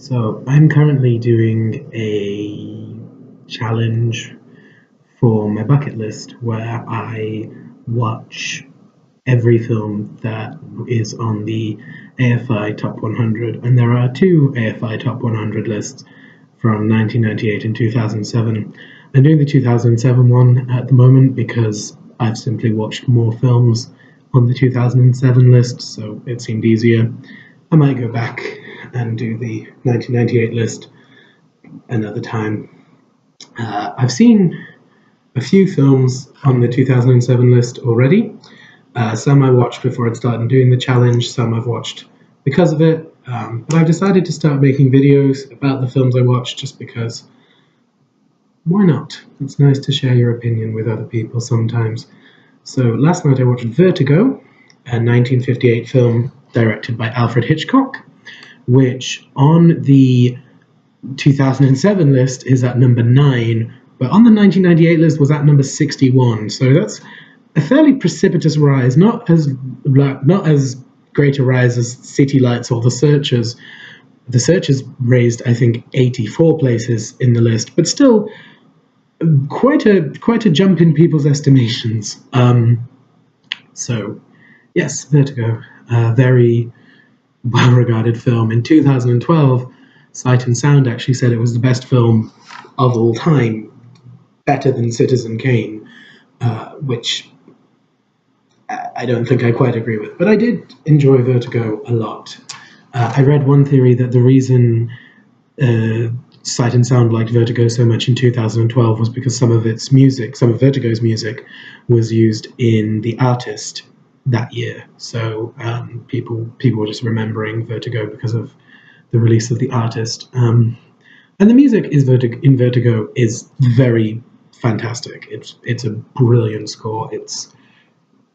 So I'm currently doing a challenge for my bucket list where I watch every film that is on the AFI Top 100, and there are two AFI Top 100 lists from 1998 and 2007. I'm doing the 2007 one at the moment because I've simply watched more films on the 2007 list, so it seemed easier. I might go back and do the 1998 list another time. I've seen a few films on the 2007 list already. Some I watched before I started doing the challenge, some I've watched because of it. But I've decided to start making videos about the films I watched just because why not? It's nice to share your opinion with other people sometimes. So last night I watched Vertigo, a 1958 film directed by Alfred Hitchcock, which on the 2007 list is at number 9, but on the 1998 list was at number 61. So that's a fairly precipitous rise, not as great a rise as City Lights or The Searchers. The Searchers raised, I think, 84 places in the list, but still quite a jump in people's estimations. So, yes, Vertigo, a very well-regarded film. In 2012, Sight and Sound actually said it was the best film of all time, better than Citizen Kane, which I don't think I quite agree with. But I did enjoy Vertigo a lot. I read one theory that the reason Sight and Sound liked Vertigo so much in 2012 was because some of its music, some of Vertigo's music, was used in The Artist that year. So people were just remembering Vertigo because of the release of The Artist. And the music in Vertigo is very fantastic. It's a brilliant score. It's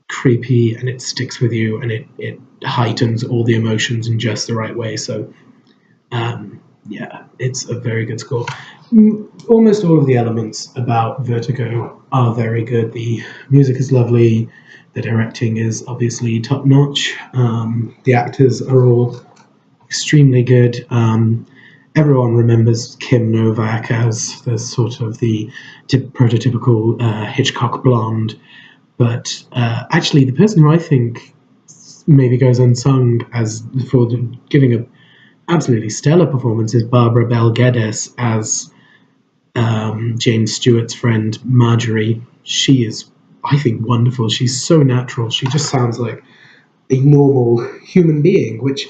creepy and it sticks with you and it heightens all the emotions in just the right way. So yeah, it's a very good score. Almost all of the elements about Vertigo are very good. The music is lovely. The directing is obviously top notch. The actors are all extremely good. Everyone remembers Kim Novak as the sort of the prototypical Hitchcock blonde, but actually the person who I think maybe goes unsung as for giving a absolutely stellar performance is Barbara Bel Geddes as James Stewart's friend Marjorie. She is, I think, wonderful. She's so natural. She just sounds like a normal human being, which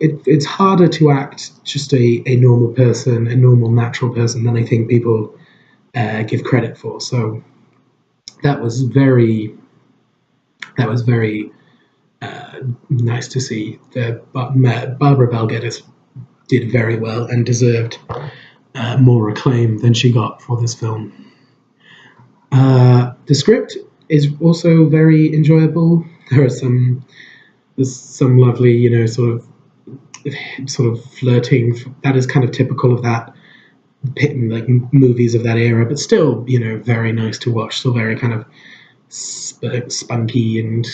it's harder to act just a normal person, a normal natural person than I think people give credit for. So that was very nice to see. Barbara Bel Geddes did very well and deserved more acclaim than she got for this film. The script is also very enjoyable. There's some lovely, sort of flirting that is kind of typical of that, like movies of that era, but still, very nice to watch. Still very kind of spunky and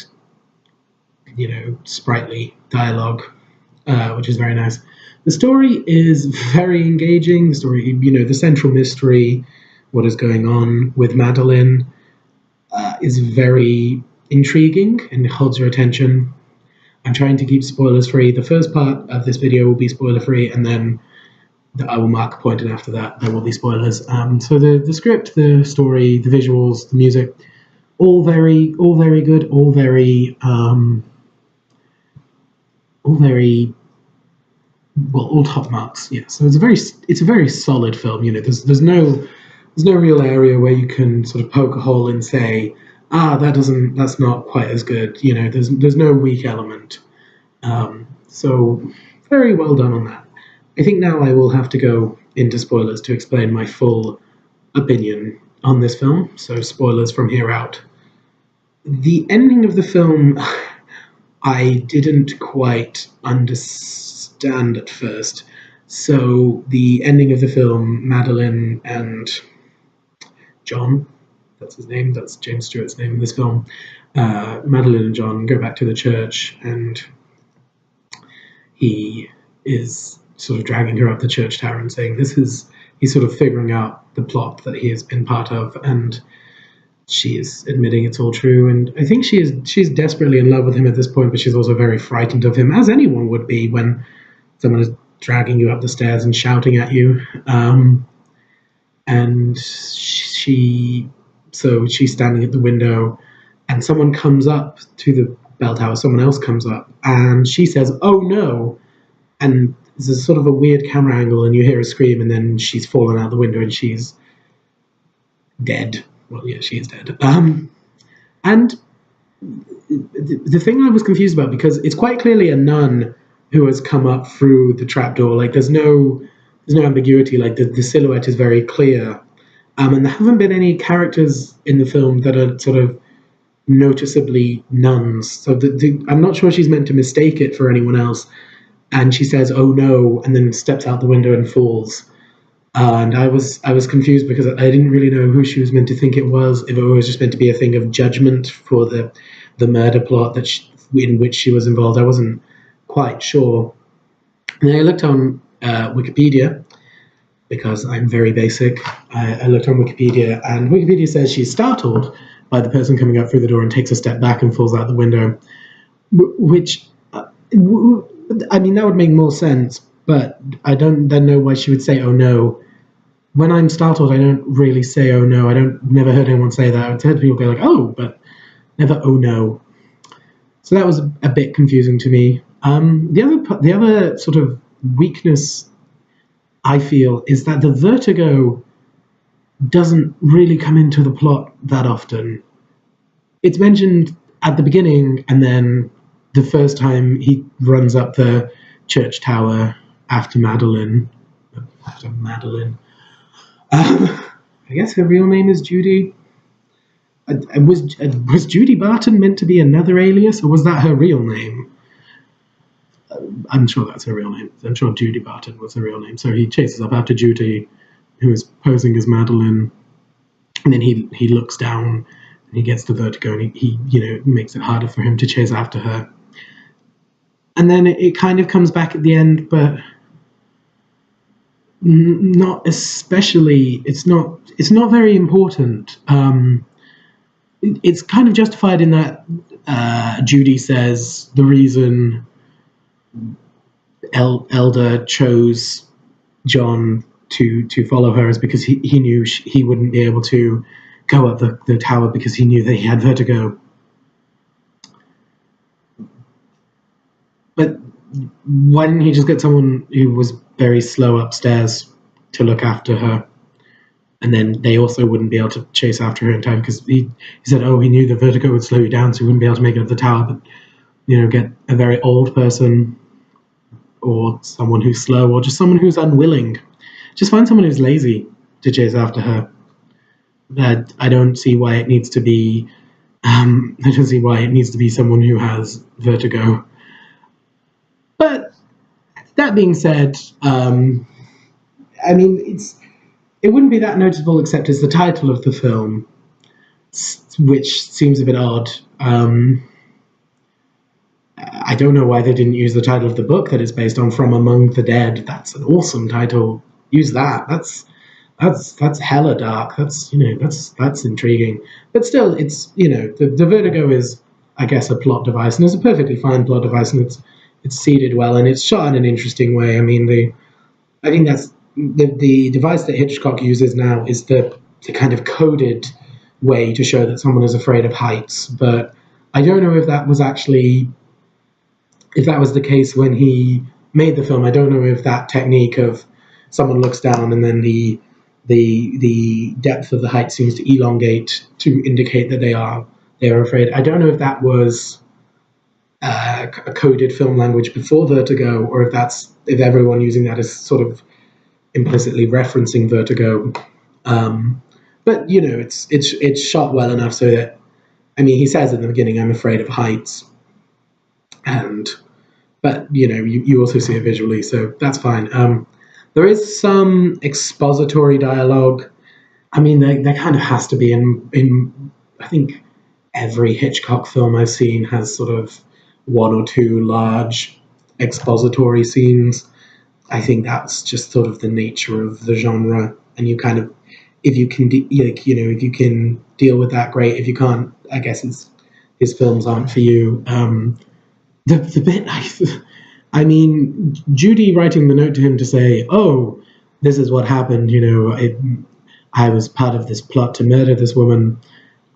sprightly dialogue, which is very nice. The story is very engaging. The story, the central mystery, what is going on with Madeline, is very intriguing and holds your attention. I'm trying to keep spoilers free. The first part of this video will be spoiler free, and then I will mark a point, and after that there will be spoilers. So the script, the story, the visuals, the music, all very good, all very well, all top marks. Yeah. So it's a very solid film. There's no real area where you can sort of poke a hole and say, that's not quite as good. There's no weak element. So very well done on that. I think now I will have to go into spoilers to explain my full opinion on this film. So spoilers from here out. The ending of the film, I didn't quite understand at first. So the ending of the film, Madeline and John, that's his name, that's James Stewart's name in this film, Madeline and John go back to the church, and he is sort of dragging her up the church tower and saying, he's sort of figuring out the plot that he has been part of, and she is admitting it's all true. And I think she's desperately in love with him at this point, but she's also very frightened of him, as anyone would be when someone is dragging you up the stairs and shouting at you. And she's standing at the window, and someone comes up to the bell tower. Someone else comes up, and she says, "Oh no!" And there's a sort of a weird camera angle, and you hear her scream, and then she's fallen out the window, and she's dead. Well, yeah, she is dead. And the thing I was confused about, because it's quite clearly a nun who has come up through the trapdoor. Like, there's no ambiguity. Like, the silhouette is very clear. And there haven't been any characters in the film that are sort of noticeably nuns. So I'm not sure she's meant to mistake it for anyone else. And she says, "Oh no," and then steps out the window and falls. And I was confused because I didn't really know who she was meant to think it was. If it was just meant to be a thing of judgment for the murder plot in which she was involved, I wasn't quite sure. And then I looked on Wikipedia, because I'm very basic. I looked on Wikipedia, and Wikipedia says she's startled by the person coming up through the door and takes a step back and falls out the window, which, I mean, that would make more sense, but I don't then know why she would say, "Oh no." When I'm startled, I don't really say "oh no." Never heard anyone say that. I've heard people go like "oh," but never "oh no." So that was a bit confusing to me. The other sort of weakness I feel is that the vertigo doesn't really come into the plot that often. It's mentioned at the beginning, and then the first time he runs up the church tower after Madeline. I guess her real name is Judy. Was Judy Barton meant to be another alias, or was that her real name? I'm sure that's her real name. I'm sure Judy Barton was her real name. So he chases up after Judy, who is posing as Madeline, and then he looks down and he gets the vertigo, and he makes it harder for him to chase after her. And then it kind of comes back at the end, but not especially. It's not very important. It's kind of justified in that Judy says the reason Elder chose John to follow her is because he knew he wouldn't be able to go up the tower because he knew that he had vertigo. But why didn't he just get someone who was very slow upstairs to look after her? And then they also wouldn't be able to chase after her in time, because he said, oh, he knew the vertigo would slow you down, so he wouldn't be able to make it up the tower. But, get a very old person or someone who's slow or just someone who's unwilling. Just find someone who's lazy to chase after her. I don't see why it needs to be. I don't see why it needs to be someone who has vertigo. But that being said, it wouldn't be that noticeable except as the title of the film, which seems a bit odd. I don't know why they didn't use the title of the book that it's based on, From Among the Dead. That's an awesome title. Use that. That's hella dark. That's intriguing. But still, it's the vertigo is, I guess, a plot device, and it's a perfectly fine plot device, and it's seeded well, and it's shot in an interesting way. I mean, I think that's the device that Hitchcock uses now is the kind of coded way to show that someone is afraid of heights. But I don't know if that was the case when he made the film. I don't know if that technique of someone looks down and then the depth of the height seems to elongate to indicate that they are afraid. I don't know if that was a coded film language before Vertigo, or if everyone using that is sort of implicitly referencing Vertigo. But it's shot well enough so that, he says in the beginning, "I'm afraid of heights," but you also see it visually, so that's fine. There is some expository dialogue. There kind of has to be in I think every Hitchcock film I've seen has sort of one or two large expository scenes. I think that's just sort of the nature of the genre, and you kind of, if you can, if you can deal with that, great. If you can't, I guess his films aren't for you. The bit, I mean, Judy writing the note to him to say, "Oh, this is what happened," I was part of this plot to murder this woman.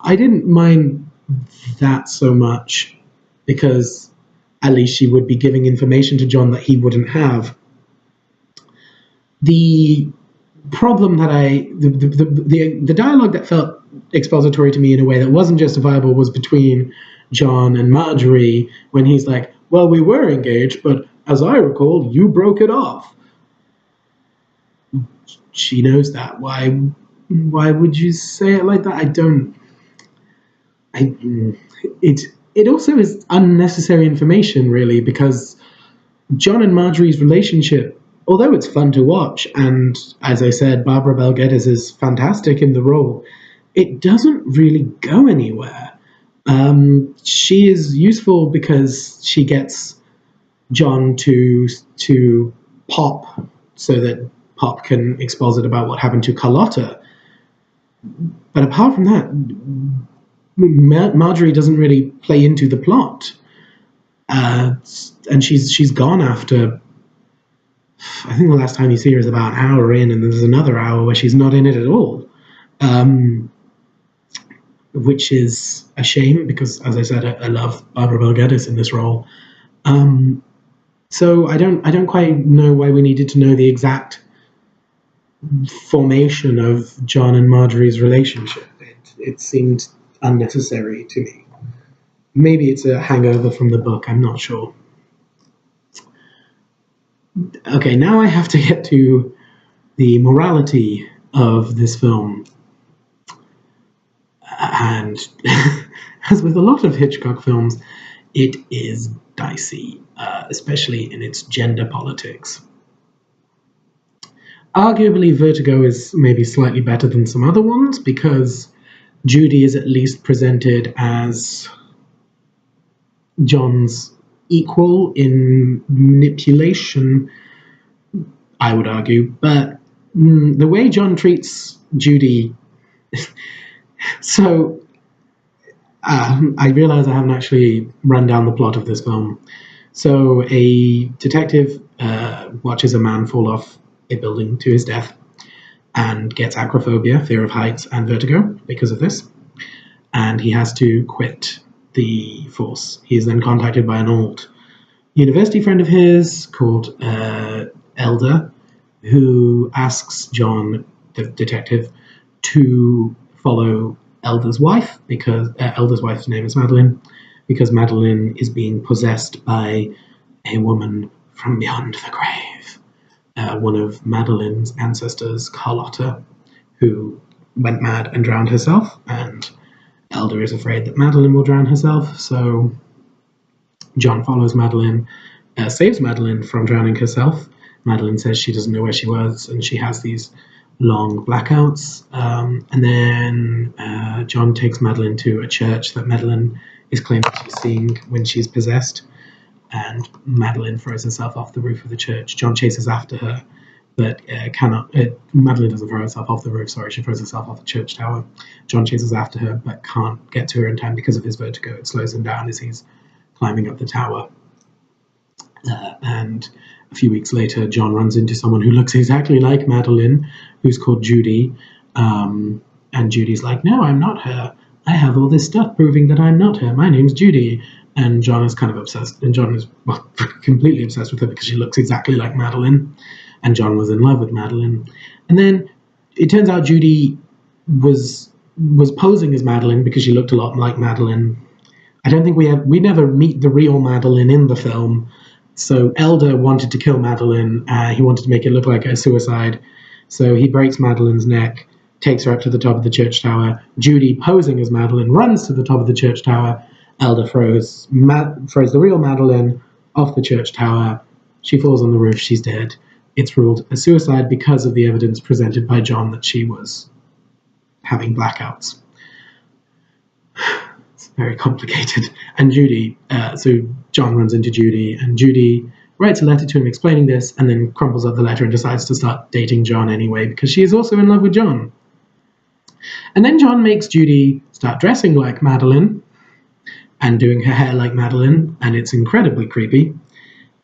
I didn't mind that so much because at least she would be giving information to John that he wouldn't have. The problem that the dialogue that felt expository to me in a way that wasn't justifiable was between John and Marjorie when he's like, "Well, we were engaged, but as I recall, you broke it off." She knows that. Why would you say it like that? I don't. I it also is unnecessary information, really, because John and Marjorie's relationship, although it's fun to watch, and as I said, Barbara Bel Geddes is fantastic in the role, it doesn't really go anywhere. She is useful because she gets John to Pop so that Pop can exposit about what happened to Carlotta. But apart from that, Marjorie doesn't really play into the plot, and she's gone after. I think the last time you see her is about an hour in, and there's another hour where she's not in it at all, which is a shame because, as I said, I love Barbara Bel Geddes in this role. So I don't quite know why we needed to know the exact formation of John and Marjorie's relationship. It seemed unnecessary to me. Maybe it's a hangover from the book, I'm not sure. Okay, now I have to get to the morality of this film. And as with a lot of Hitchcock films, it is dicey, especially in its gender politics. Arguably, Vertigo is maybe slightly better than some other ones because Judy is at least presented as John's equal in manipulation, I would argue, but the way John treats Judy. So, I realize I haven't actually run down the plot of this film. So, a detective watches a man fall off a building to his death and gets acrophobia, fear of heights, and vertigo because of this. And he has to quit the force. He is then contacted by an old university friend of his called Elder, who asks John, the detective, to follow Elder's wife, because Elder's wife's name is Madeline, because Madeline is being possessed by a woman from beyond the grave. One of Madeline's ancestors, Carlotta, who went mad and drowned herself, and Elder is afraid that Madeline will drown herself, so John follows Madeline, saves Madeline from drowning herself. Madeline says she doesn't know where she was, and she has these long blackouts. And then John takes Madeline to a church that Madeline is claiming she's seeing when she's possessed, and Madeline throws herself off the roof of the church. John chases after her, but cannot. Madeline doesn't throw herself off the roof. Sorry, she throws herself off the church tower. John chases after her, but can't get to her in time because of his vertigo. It slows him down as he's climbing up the tower. And a few weeks later, John runs into someone who looks exactly like Madeline, who's called Judy. And Judy's like, "No, I'm not her. I have all this stuff proving that I'm not her. My name's Judy." And John is kind of obsessed. And John is completely obsessed with her because she looks exactly like Madeline. And John was in love with Madeline. And then it turns out Judy was posing as Madeline because she looked a lot like Madeline. I don't think we never meet the real Madeline in the film. So Elder wanted to kill Madeline. He wanted to make it look like a suicide. So he breaks Madeline's neck, takes her up to the top of the church tower. Judy, posing as Madeline, runs to the top of the church tower. Elder throws the real Madeline off the church tower. She falls on the roof. She's dead. It's ruled a suicide because of the evidence presented by John that she was having blackouts. It's very complicated. And Judy, so John runs into Judy, and Judy writes a letter to him explaining this, and then crumples up the letter and decides to start dating John anyway, because she is also in love with John. And then John makes Judy start dressing like Madeline and doing her hair like Madeline, and it's incredibly creepy.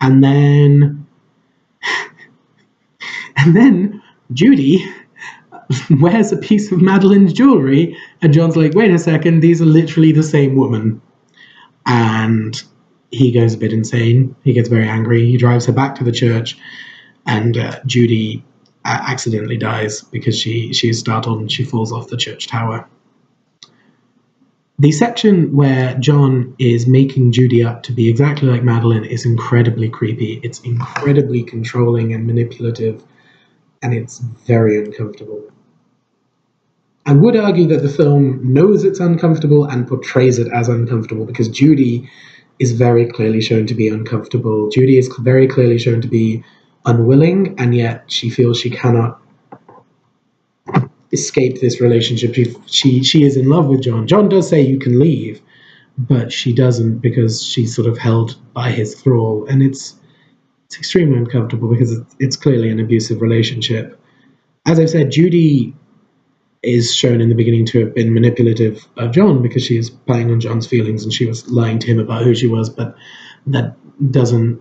And then Judy wears a piece of Madeline's jewelry, and John's like, wait a second, these are literally the same woman. And he goes a bit insane. He gets very angry. He drives her back to the church, and Judy accidentally dies because she is startled and she falls off the church tower. The section where John is making Judy up to be exactly like Madeline is incredibly creepy. It's incredibly controlling and manipulative, and it's very uncomfortable. I would argue that the film knows it's uncomfortable and portrays it as uncomfortable, because Judy is very clearly shown to be uncomfortable. Judy is very clearly shown to be unwilling, and yet she feels she cannot escape this relationship. She is in love with John. John does say you can leave, but she doesn't, because she's sort of held by his thrall, and it's extremely uncomfortable because it's clearly an abusive relationship. As I've said, Judy is shown in the beginning to have been manipulative of John because she is playing on John's feelings and she was lying to him about who she was, but that doesn't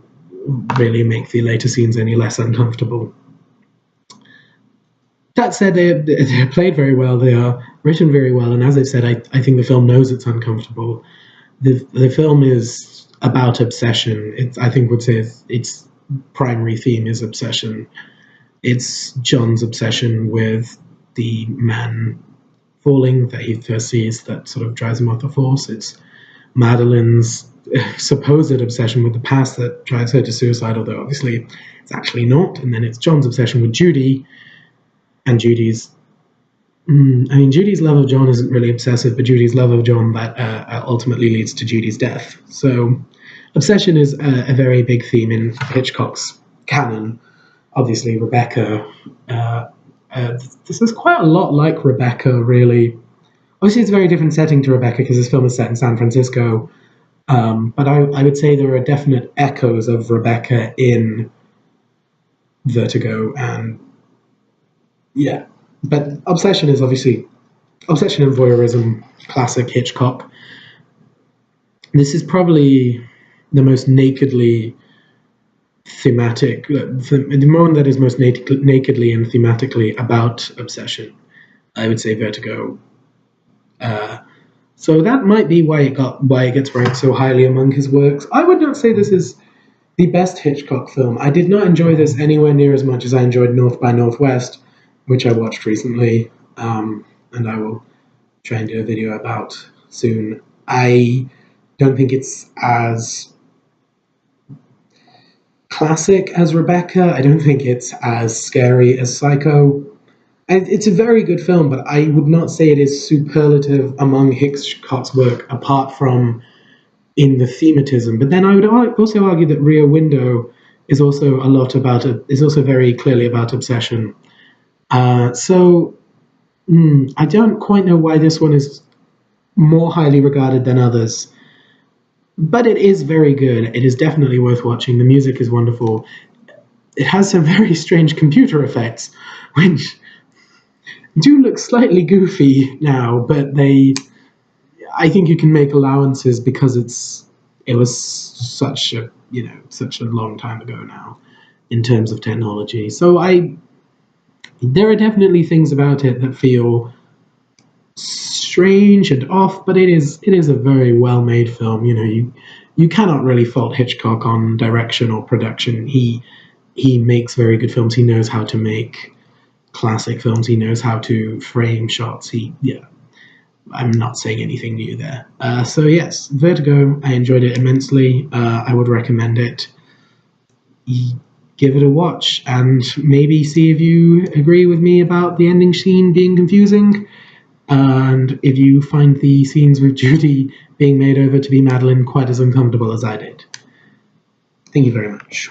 really make the later scenes any less uncomfortable. That said, they're played very well, they are written very well, and as I've said, I think the film knows it's uncomfortable. The film is about obsession. I think would say its primary theme is obsession. It's John's obsession with the man falling that he first sees that sort of drives him off the horse. It's Madeline's supposed obsession with the past that drives her to suicide, although obviously it's actually not. And then it's John's obsession with Judy, and Judy's love of John isn't really obsessive, but Judy's love of John that ultimately leads to Judy's death. So obsession is a very big theme in Hitchcock's canon. Obviously, Rebecca, this is quite a lot like Rebecca, really. Obviously, it's a very different setting to Rebecca because this film is set in San Francisco, but I would say there are definite echoes of Rebecca in Vertigo, and yeah. But obsession is obviously obsession and voyeurism, classic Hitchcock. This is probably the most nakedly thematic, the moment that is most nakedly and thematically about obsession, I would say Vertigo. So that might be why it gets ranked so highly among his works. I would not say this is the best Hitchcock film. I did not enjoy this anywhere near as much as I enjoyed North by Northwest, which I watched recently, and I will try and do a video about soon. I don't think it's as classic as Rebecca. I don't think it's as scary as Psycho. And it's a very good film, but I would not say it is superlative among Hitchcock's work, apart from in the thematism. But then I would also argue that Rear Window is also very clearly about obsession. I don't quite know why this one is more highly regarded than others. But it is very good. It is definitely worth watching. The music is wonderful. It has some very strange computer effects, which do look slightly goofy now, but I think you can make allowances because it was such a long time ago now in terms of technology. So there are definitely things about it that feel strange and off, but it is a very well-made film. You cannot really fault Hitchcock on direction or production. He makes very good films. He knows how to make classic films. He knows how to frame shots. I'm not saying anything new there. So yes, Vertigo, I enjoyed it immensely. I would recommend it. Give it a watch and maybe see if you agree with me about the ending scene being confusing. And if you find the scenes with Judy being made over to be Madeline quite as uncomfortable as I did. Thank you very much.